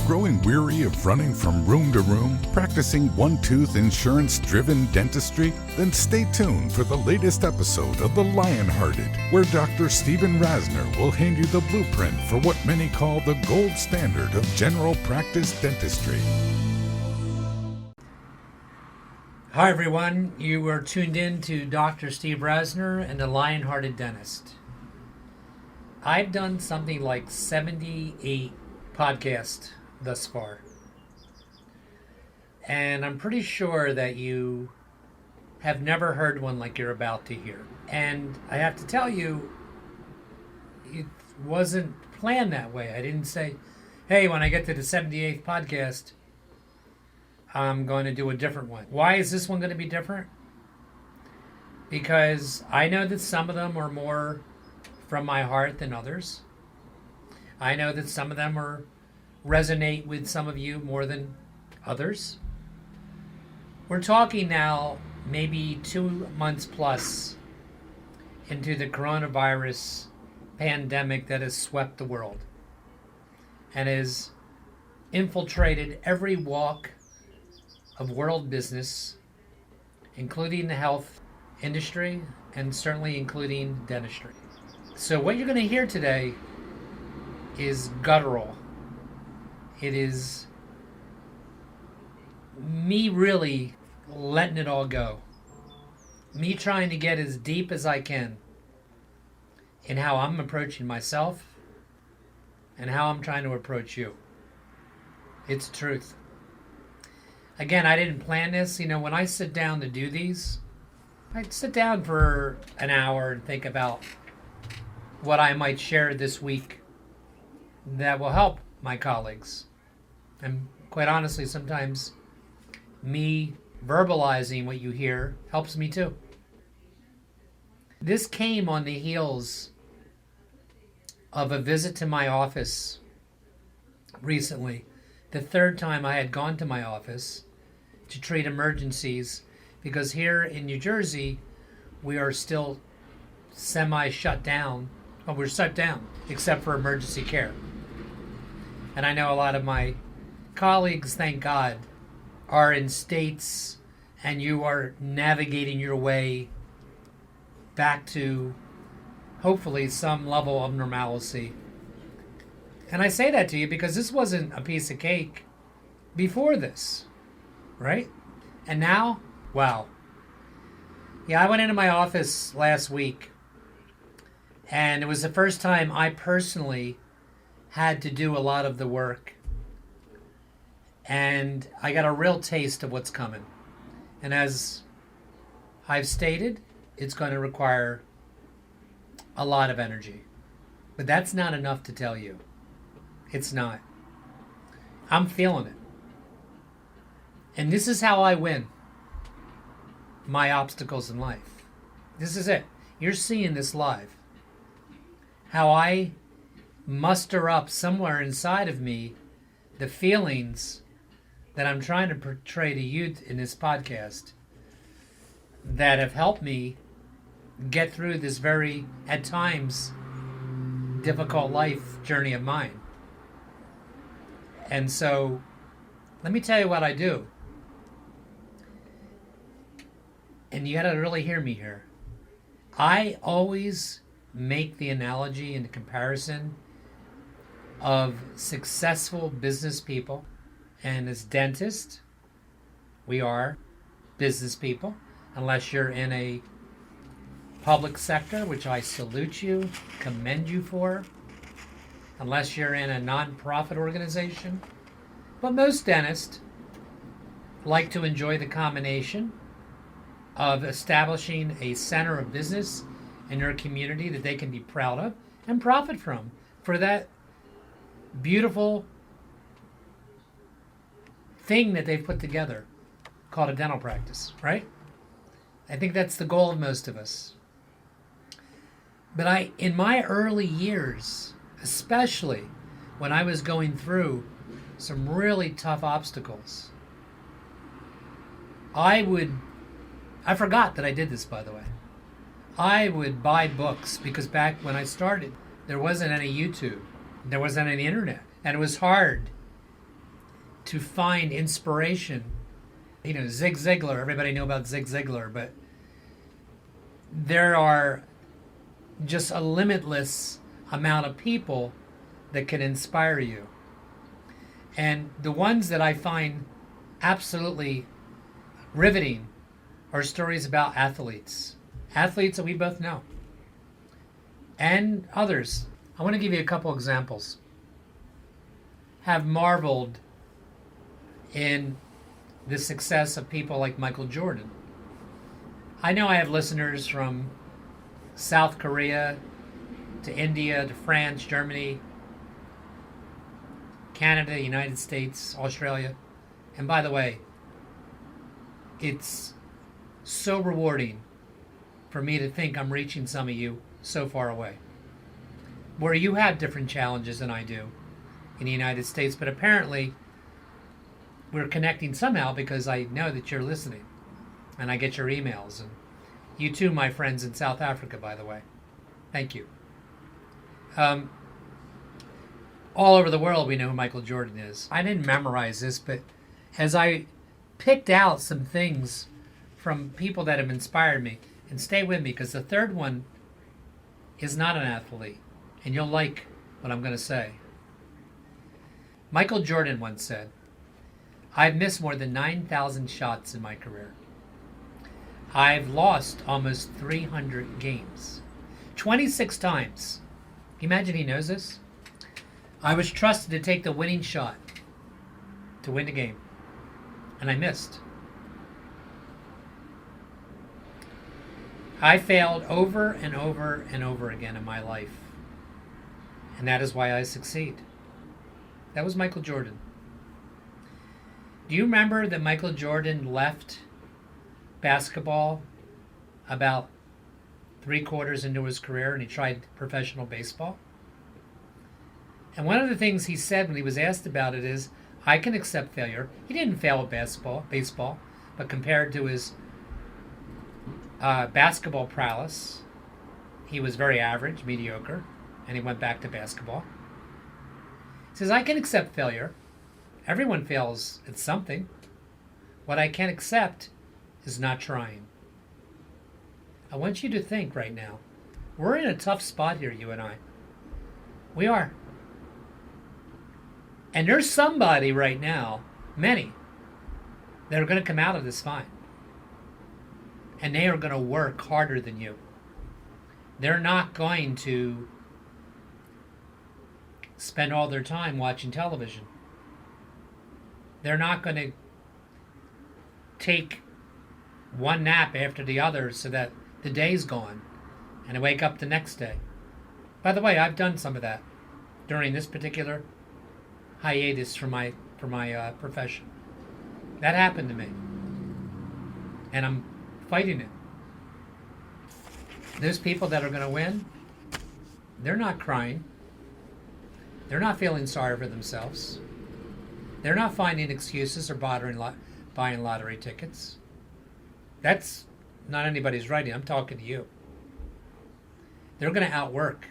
growing weary of running from room to room, practicing one-tooth insurance-driven dentistry? Then stay tuned for the latest episode of The Lionhearted, where Dr. Stephen Rasner will hand you the blueprint for what many call the gold standard of general practice dentistry. Hi everyone, you are tuned in to Dr. Steve Rasner and the Lionhearted Dentist. I've done something like 78 podcasts thus far. And I'm pretty sure that you have never heard one like you're about to hear. And I have to tell you, it wasn't planned that way. I didn't say, hey, when I get to the 78th podcast, I'm going to do a different one. Why is this one going to be different? Because I know that some of them are more from my heart than others. I know that some of them resonate with some of you more than others. We're talking now maybe 2 months plus into the coronavirus pandemic that has swept the world and has infiltrated every walk of world business, including the health industry and certainly including dentistry. So what you're going to hear today is guttural. It is me really letting it all go. Me trying to get as deep as I can in how I'm approaching myself and how I'm trying to approach you. It's truth. Again, I didn't plan this. When I sit down to do these, I sit down for an hour and think about what I might share this week that will help my colleagues. And quite honestly, sometimes me verbalizing what you hear helps me too. This came on the heels of a visit to my office recently. The third time I had gone to my office to treat emergencies, because here in New Jersey, we are still semi-shut down. Well, we're shut down, except for emergency care. And I know a lot of my colleagues, thank God, are in states and you are navigating your way back to hopefully some level of normalcy. And I say that to you because this wasn't a piece of cake before this, right? And now, wow. Yeah, I went into my office last week and it was the first time I personally had to do a lot of the work. And I got a real taste of what's coming. And as I've stated, it's going to require a lot of energy. But that's not enough to tell you. It's not. I'm feeling it. And this is how I win my obstacles in life. This is it. You're seeing this live. How I muster up somewhere inside of me the feelings that I'm trying to portray to you in this podcast that have helped me get through this very, at times, difficult life journey of mine. And so, let me tell you what I do. And you gotta really hear me here. I always make the analogy and the comparison of successful business people. And as dentists, we are business people, unless you're in a public sector, which I salute you, commend you for, unless you're in a non-profit organization. But most dentists like to enjoy the combination of establishing a center of business in their community that they can be proud of and profit from for that beautiful thing that they've put together called a dental practice, right? I think that's the goal of most of us. But in my early years, especially when I was going through some really tough obstacles, I forgot that I did this, by the way. I would buy books because back when I started, there wasn't any YouTube. There wasn't any internet. And it was hard to find inspiration. You know, Zig Ziglar, everybody knew about Zig Ziglar, but there are just a limitless amount of people that can inspire you. And the ones that I find absolutely riveting are stories about athletes. Athletes that we both know. And others. I want to give you a couple examples. Have marveled in the success of people like Michael Jordan. I know I have listeners from South Korea to India to France, Germany, Canada, United States, Australia. And by the way, it's so rewarding for me to think I'm reaching some of you so far away, where you have different challenges than I do in the United States, but apparently we're connecting somehow because I know that you're listening and I get your emails. And you too, my friends in South Africa, by the way. Thank you. All over the world, we know who Michael Jordan is. I didn't memorize this, but as I picked out some things from people that have inspired me, and stay with me because the third one is not an athlete, and you'll like what I'm going to say. Michael Jordan once said, "I've missed more than 9,000 shots in my career. I've lost almost 300 games. 26 times." Can you imagine he knows this? "I was trusted to take the winning shot to win the game, and I missed. I failed over and over and over again in my life, and that is why I succeed." That was Michael Jordan. Do you remember that Michael Jordan left basketball about 3/4 into his career and he tried professional baseball? And one of the things he said when he was asked about it is, "I can accept failure." He didn't fail at baseball, but compared to his basketball prowess, he was very average, mediocre, and he went back to basketball. He says, "I can accept failure. Everyone fails at something. What I can't accept is not trying." I want you to think right now. We're in a tough spot here, you and I. We are. And there's somebody right now, many, that are going to come out of this fine. And they are going to work harder than you. They're not going to spend all their time watching television. They're not going to take one nap after the other so that the day's gone and they wake up the next day. By the way, I've done some of that during this particular hiatus for my profession. That happened to me. And I'm fighting it. Those people that are going to win, they're not crying. They're not feeling sorry for themselves. They're not finding excuses or buying lottery tickets. That's not anybody's writing. I'm talking to you. They're going to outwork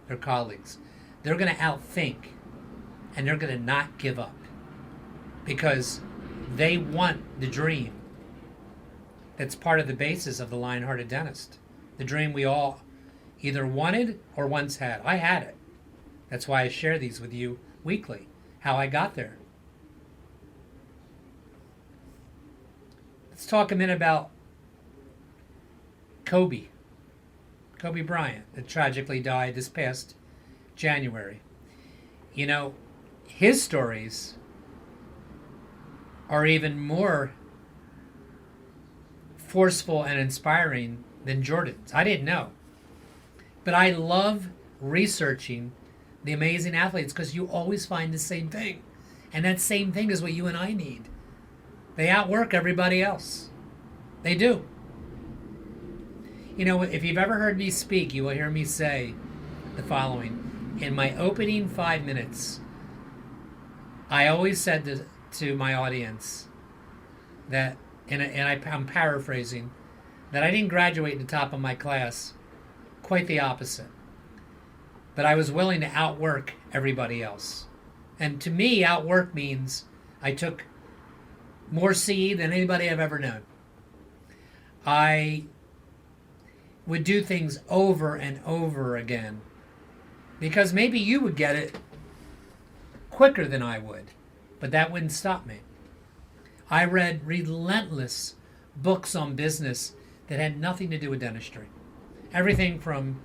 their colleagues. They're going to outthink. And they're going to not give up. Because they want the dream that's part of the basis of the Lion-Hearted Dentist. The dream we all either wanted or once had. I had it. That's why I share these with you weekly, how I got there. Let's talk a minute about Kobe Bryant, that tragically died this past January. You know, his stories are even more forceful and inspiring than Jordan's. I didn't know. But I love researching the amazing athletes because you always find the same thing. And that same thing is what you and I need. They outwork everybody else. They do. You know, if you've ever heard me speak, you will hear me say the following. In my opening 5 minutes, I always said to my audience that, I'm paraphrasing, that I didn't graduate in the top of my class. Quite the opposite. But I was willing to outwork everybody else. And to me, outwork means I took more CE than anybody I've ever known. I would do things over and over again because maybe you would get it quicker than I would, but that wouldn't stop me. I read relentless books on business that had nothing to do with dentistry. Everything from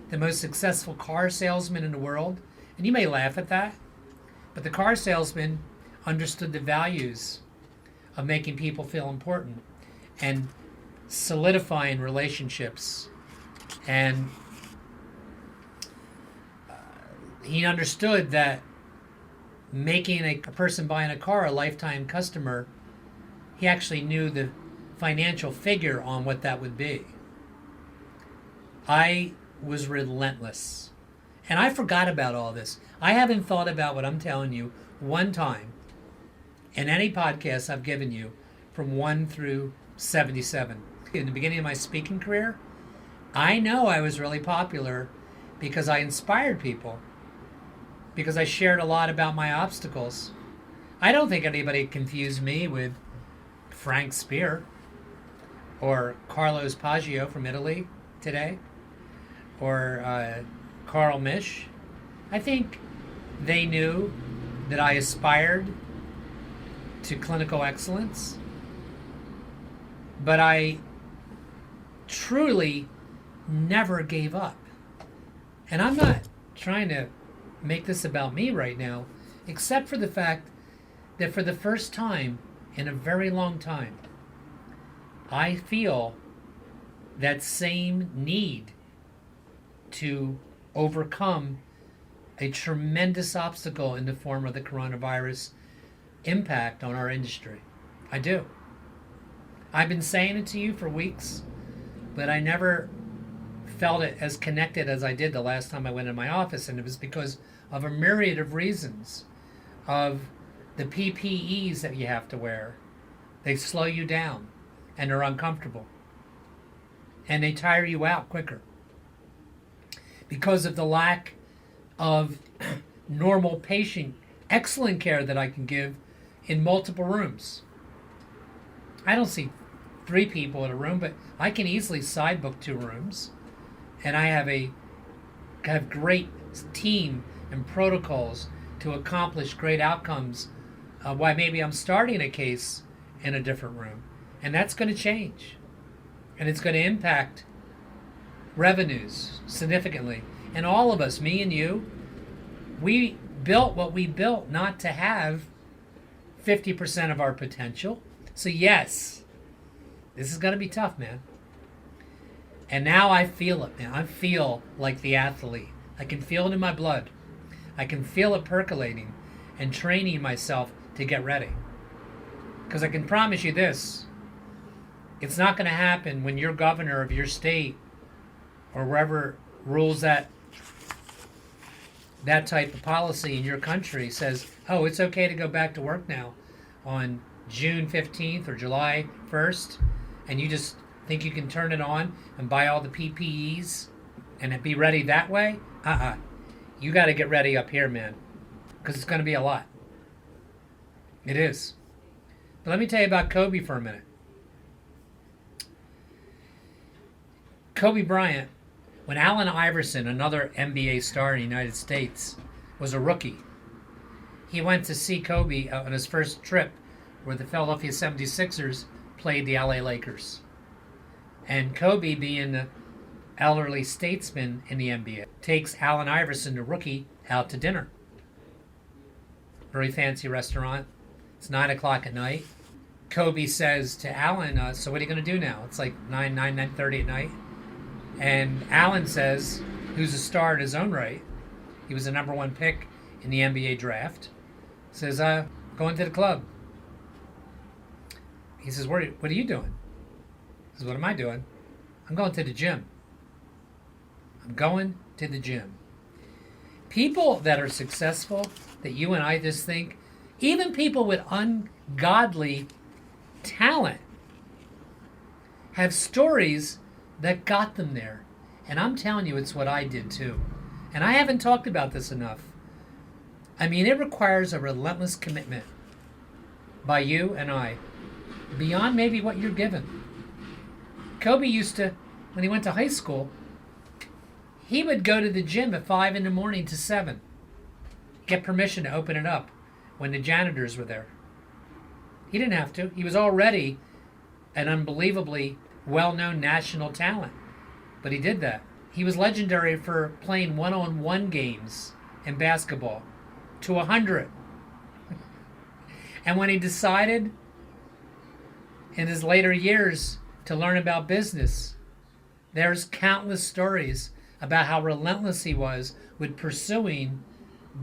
the most successful car salesman in the world, and you may laugh at that, but the car salesman understood the values of making people feel important and solidifying relationships. And he understood that making a person buying a car a lifetime customer, he actually knew the financial figure on what that would be. I was relentless. And I forgot about all this. I haven't thought about what I'm telling you one time in any podcast I've given you from 1 through 77. In the beginning of my speaking career, I know I was really popular because I inspired people, because I shared a lot about my obstacles. I don't think anybody confused me with Frank Spear or Carlos Paggio from Italy today, or Carl Misch. I think they knew that I aspired to clinical excellence, but I truly never gave up. And I'm not trying to make this about me right now, except for the fact that for the first time in a very long time, I feel that same need to overcome a tremendous obstacle in the form of the coronavirus impact on our industry. I do. I've been saying it to you for weeks, but I never felt it as connected as I did the last time I went in my office, and it was because of a myriad of reasons, of the PPEs that you have to wear. They slow you down, and they're uncomfortable, and they tire you out quicker because of the lack of normal patient excellent care that I can give in multiple rooms. I don't see 3 people in a room, but I can easily side book 2 rooms, and I have great team and protocols to accomplish great outcomes. Why maybe I'm starting a case in a different room, and that's going to change, and it's going to impact revenues significantly. And all of us, me and you, we built what we built not to have 50% of our potential. So yes, this is going to be tough, man. And now I feel it, man. I feel like the athlete. I can feel it in my blood. I can feel it percolating and training myself to get ready. Because I can promise you this, it's not going to happen when your governor of your state or wherever rules that type of policy in your country says, oh, it's okay to go back to work now on June 15th or July 1st, and you just think you can turn it on and buy all the PPEs and be ready that way? You got to get ready up here, man, because it's going to be a lot. It is. But let me tell you about Kobe for a minute. Kobe Bryant, when Allen Iverson, another NBA star in the United States, was a rookie, he went to see Kobe on his first trip where the Philadelphia 76ers played the LA Lakers. And Kobe, being the elderly statesman in the NBA, takes Allen Iverson, the rookie, out to dinner. Very fancy restaurant. It's 9 o'clock at night. Kobe says to Allen, so what are you going to do now? It's like 9:30 at night. And Allen says, who's a star in his own right, he was the number 1 pick in the NBA draft, says, going to the club. He says, what are you doing? He says, what am I doing? I'm going to the gym. I'm going to the gym. People that are successful, that you and I just think, even people with ungodly talent, have stories that got them there. And I'm telling you, it's what I did too. And I haven't talked about this enough. I mean, it requires a relentless commitment by you and I, beyond maybe what you're given. Kobe used to, when he went to high school, he would go to the gym at 5 in the morning to 7. Get permission to open it up when the janitors were there. He didn't have to. He was already an unbelievably well-known national talent. But he did that. He was legendary for playing one-on-one games in basketball to 100. And when he decided in his later years to learn about business, there's countless stories about how relentless he was with pursuing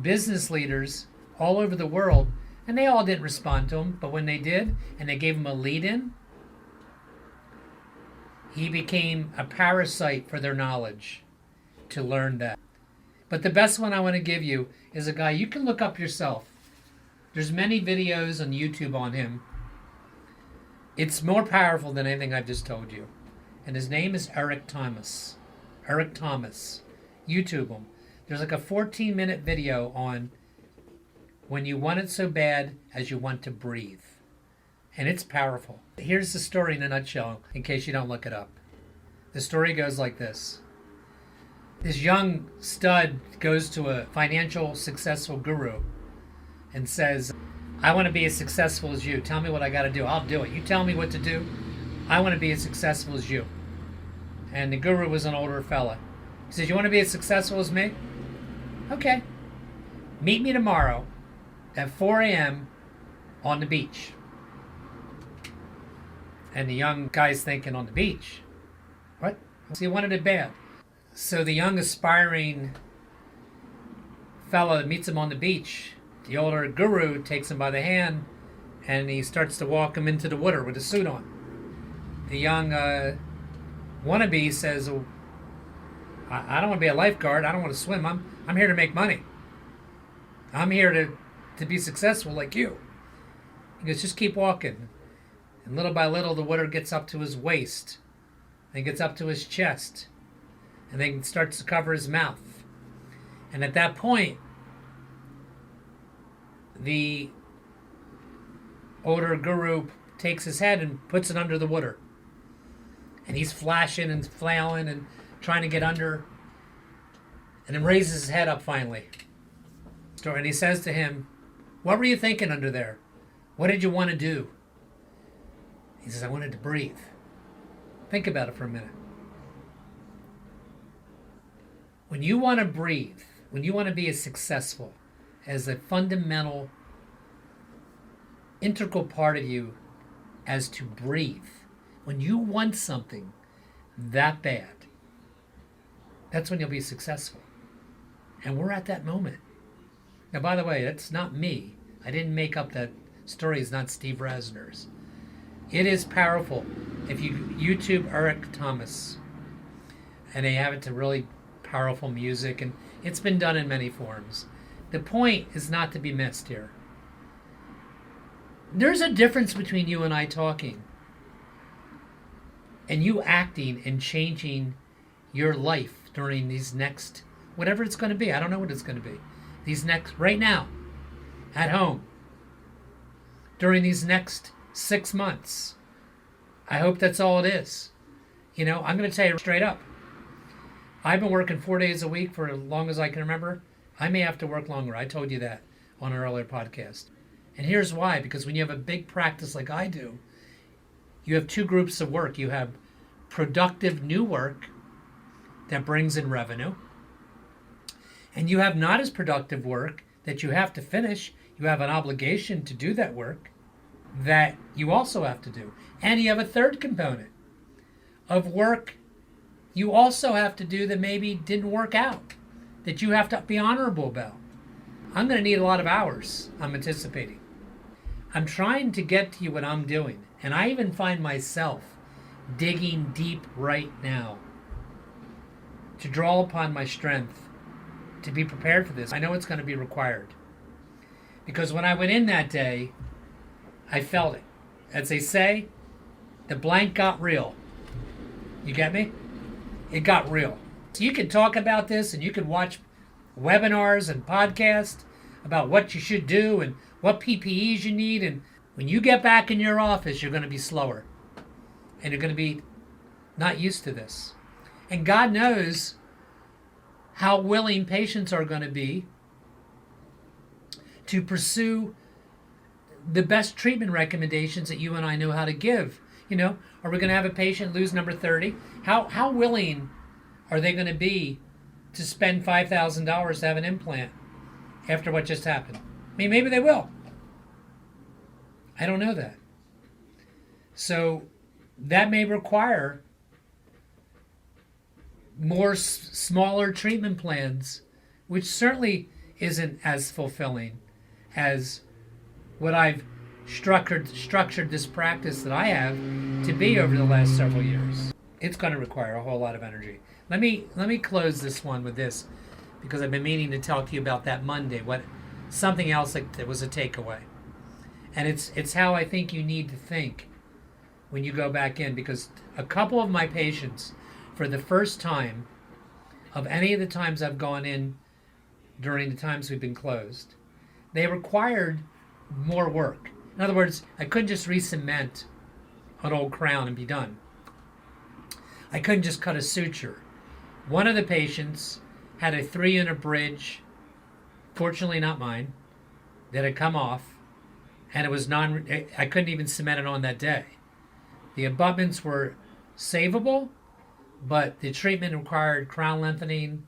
business leaders all over the world. And they all didn't respond to him, but when they did, and they gave him a lead-in, he became a parasite for their knowledge to learn that. But the best one I want to give you is a guy you can look up yourself. There's many videos on YouTube on him. It's more powerful than anything I've just told you. And his name is Eric Thomas. Eric Thomas. YouTube him. There's like a 14-minute video on when you want it so bad as you want to breathe. And it's powerful. Here's the story in a nutshell, in case you don't look it up. The story goes like this. This young stud goes to a financial successful guru and says, I want to be as successful as you. Tell me what I got to do. I'll do it. You tell me what to do. I want to be as successful as you. And the guru was an older fella. He says, you want to be as successful as me? Okay. Meet me tomorrow at 4 a.m. on the beach. And the young guy's thinking, on the beach? What? So he wanted it bad. So the young aspiring fellow meets him on the beach. The older guru takes him by the hand and he starts to walk him into the water with a suit on. The young wannabe says, oh, I don't want to be a lifeguard. I don't want to swim. I'm here to make money. I'm here to be successful like you. He goes, just keep walking. And little by little, the water gets up to his waist. Then gets up to his chest. And then starts to cover his mouth. And at that point, the older guru takes his head and puts it under the water. And he's flashing and flailing and trying to get under. And then raises his head up finally. And he says to him, what were you thinking under there? What did you want to do? He says, I wanted to breathe. Think about it for a minute. When you want to breathe, when you want to be as successful as a fundamental, integral part of you as to breathe, when you want something that bad, that's when you'll be successful. And we're at that moment. Now, by the way, that's not me. I didn't make up that story. It's not Steve Rasner's. It is powerful. If you YouTube Eric Thomas, and they have it to really powerful music, and it's been done in many forms. The point is not to be missed here. There's a difference between you and I talking and you acting and changing your life during these next, whatever it's going to be. I don't know what it's going to be. These next, right now, at home, during these next 6 months. I hope that's all it is. You know, I'm going to tell you straight up. I've been working 4 days a week for as long as I can remember. I may have to work longer. I told you that on an earlier podcast. And here's why. Because when you have a big practice like I do, you have two groups of work. You have productive new work that brings in revenue. And you have not as productive work that you have to finish. You have an obligation to do that work that you also have to do. And you have a third component of work you also have to do that maybe didn't work out, that you have to be honorable about. I'm going to need a lot of hours, I'm anticipating. I'm trying to get to you what I'm doing. And I even find myself digging deep right now to draw upon my strength to be prepared for this. I know it's going to be required. Because when I went in that day, I felt it. As they say, the blank got real. You get me? It got real. So you can talk about this and you can watch webinars and podcasts about what you should do and what PPEs you need and When you get back in your office, you're going to be slower. And you're going to be not used to this. And God knows how willing patients are going to be to pursue the best treatment recommendations that you and I know how to give. Are we going to have a patient lose number 30? How willing are they going to be to spend $5,000 to have an implant after what just happened? I mean, maybe they will. I don't know that. So that may require more smaller treatment plans, which certainly isn't as fulfilling as what I've structured this practice that I have to be over the last several years. It's going to require a whole lot of energy. Let me close this one with this, because I've been meaning to talk to you about that Monday. Something else that was a takeaway, and it's how I think you need to think when you go back in, because a couple of my patients, for the first time of any of the times I've gone in during the times we've been closed, they required more work. In other words, I couldn't just re-cement an old crown and be done. I couldn't just cut a suture. One of the patients had a 3-unit bridge, fortunately not mine, that had come off, and it was I couldn't even cement it on that day. The abutments were savable, but the treatment required crown lengthening,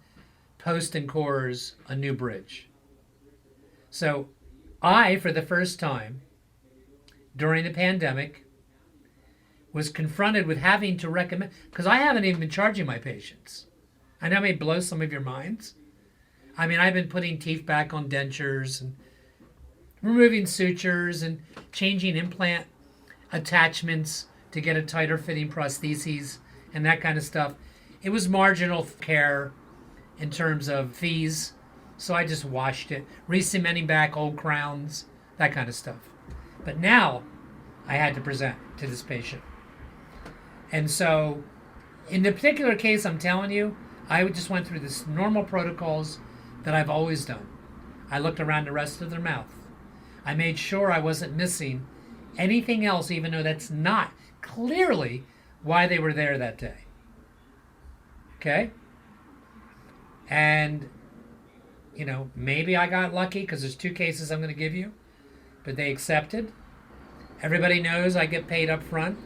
post and cores, a new bridge. So I, for the first time during the pandemic, was confronted with having to recommend, because I haven't even been charging my patients. I know it may blow some of your minds. I mean, I've been putting teeth back on dentures and removing sutures and changing implant attachments to get a tighter fitting prostheses and that kind of stuff. It was marginal care in terms of fees, so I just washed it, re-cementing back old crowns, that kind of stuff. But now I had to present to this patient. And so in the particular case I'm telling you, I just went through this normal protocols that I've always done. I looked around the rest of their mouth. I made sure I wasn't missing anything else, even though that's not clearly why they were there that day. Okay? And, maybe I got lucky because there's 2 cases I'm going to give you, but they accepted. Everybody knows I get paid up front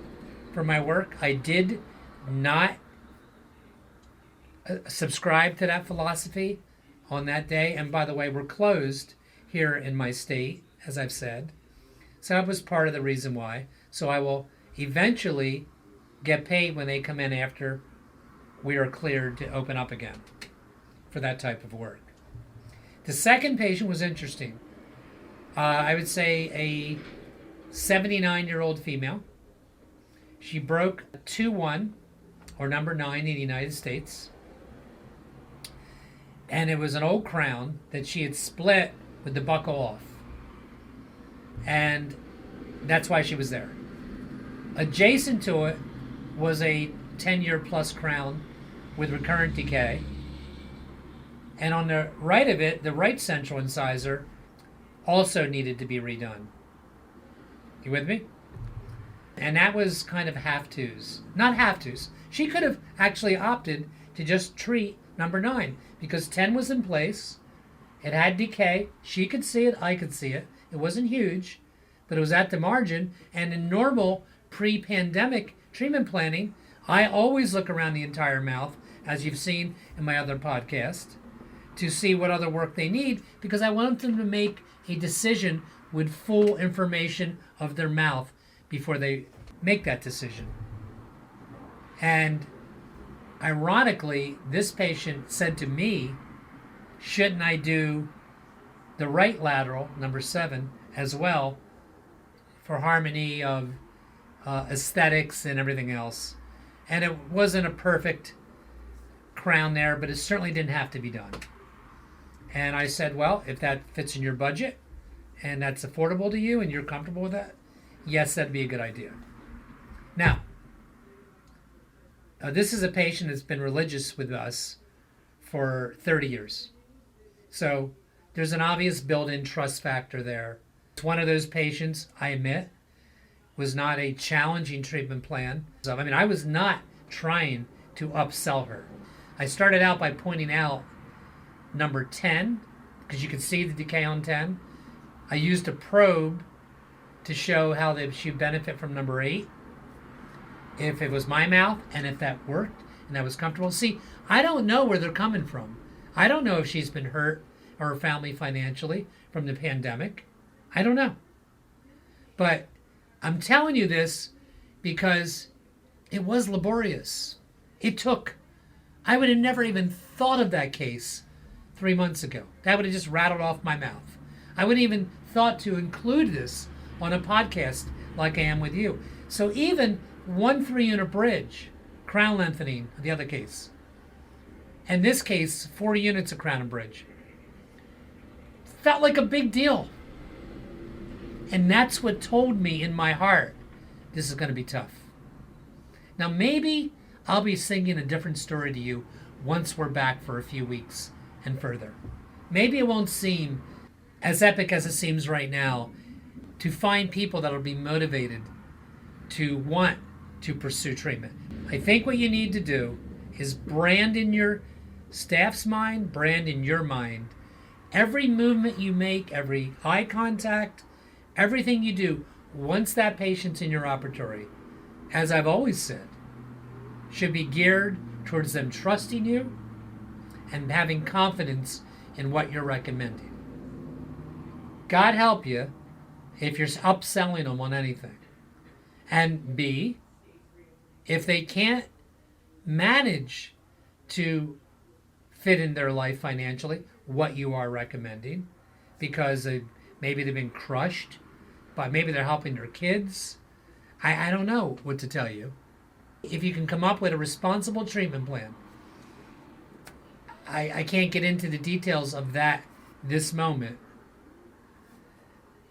for my work. I did not subscribe to that philosophy on that day. And by the way, we're closed here in my state, as I've said. So that was part of the reason why. So I will eventually get paid when they come in after we are cleared to open up again for that type of work. The second patient was interesting. I would say a 79-year-old female. She broke 2-1, or number 9 in the United States. And it was an old crown that she had split with the buckle off. And that's why she was there. Adjacent to it was a 10-year plus crown with recurrent decay. And on the right of it, the right central incisor also needed to be redone. You with me? And that was kind of have-tos. Not have-tos. She could have actually opted to just treat number 9 because 10 was in place. It had decay. She could see it. I could see it. It wasn't huge, but it was at the margin. And in normal pre-pandemic treatment planning, I always look around the entire mouth, as you've seen in my other podcast, to see what other work they need because I want them to make a decision with full information of their mouth before they make that decision. And ironically, this patient said to me, shouldn't I do the right lateral, number 7, as well for harmony of aesthetics and everything else? And it wasn't a perfect crown there, but it certainly didn't have to be done. And I said, well, if that fits in your budget and that's affordable to you and you're comfortable with that, yes, that'd be a good idea. Now, this is a patient that's been religious with us for 30 years. So there's an obvious built-in trust factor there It's one of those patients, I admit, was not a challenging treatment plan. I mean, I was not trying to upsell her. I started out by pointing out number 10, because you can see the decay on 10. I used a probe to show how that she'd benefit from number 8, if it was my mouth, and if that worked and that was comfortable. See, I don't know where they're coming from. I don't know if she's been hurt or her family financially from the pandemic. I don't know. But I'm telling you this because it was laborious. It took. I would have never even thought of that case 3 months ago. That would have just rattled off my mouth. I wouldn't even thought to include this on a podcast like I am with you. So even 1 3-unit bridge, crown lengthening, the other case. In this case, 40 units of crown and bridge. Felt like a big deal. And that's what told me in my heart, this is going to be tough. Now maybe I'll be singing a different story to you once we're back for a few weeks and further. Maybe it won't seem as epic as it seems right now to find people that'll be motivated to want to pursue treatment. I think what you need to do is brand in your staff's mind, brand in your mind, every movement you make, every eye contact, everything you do once that patient's in your operatory, as I've always said, should be geared towards them trusting you and having confidence in what you're recommending. God help you if you're upselling them on anything. And B, if they can't manage to fit in their life financially what you are recommending, because maybe they've been crushed, but maybe they're helping their kids. I don't know what to tell you. If you can come up with a responsible treatment plan, I can't get into the details of that this moment.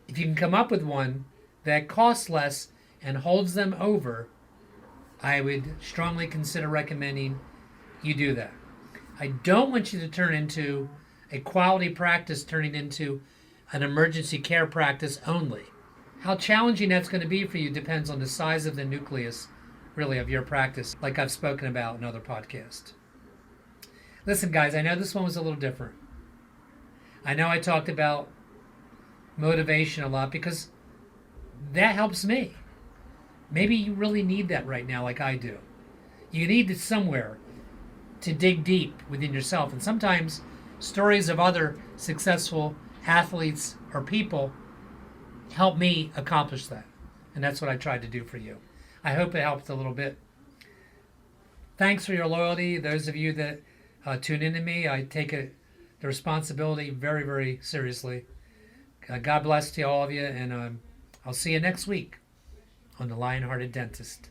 If you can come up with one that costs less and holds them over, I would strongly consider recommending you do that. I don't want you to turn into a quality practice turning into an emergency care practice only. How challenging that's going to be for you depends on the size of the nucleus, really, of your practice, like I've spoken about in other podcasts. Listen, guys, I know this one was a little different. I know I talked about motivation a lot because that helps me. Maybe you really need that right now, like I do. You need it somewhere to dig deep within yourself. And sometimes stories of other successful athletes or people help me accomplish that. And that's what I tried to do for you. I hope it helped a little bit. Thanks for your loyalty. Those of you that tune into me, I take the responsibility very, very seriously. God bless to all of you, and I'll see you next week on The Lion-Hearted Dentist.